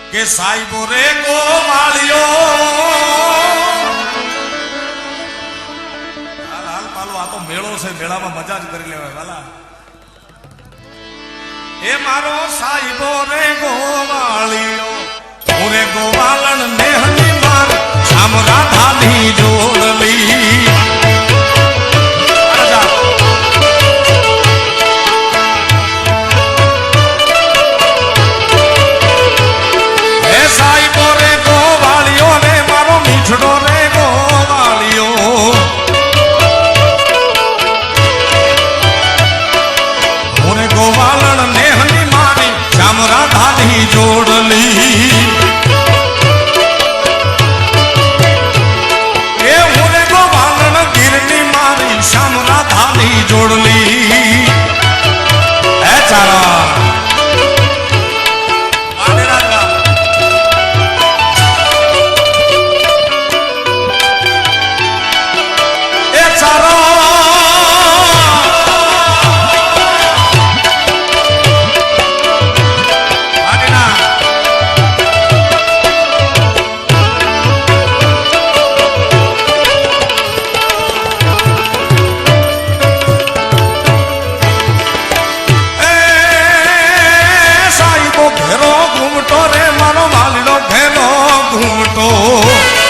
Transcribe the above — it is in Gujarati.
કે સાહેબો રે ગોવાળિયો હાલ હાલ પાલો આ તો મેળો છે મેળામાં મજા જ કરી લેવાય વાલા એ મારો સાહેબો રે ગોવાળિયો હું રે ગોવાળણ નેહની માર શામ રાધાની જોડલી જોડલી એ હું ગોવાલણ ગીરની મારી શ્યામ રાધાની જોડલી એ ચારા ઘૂમટો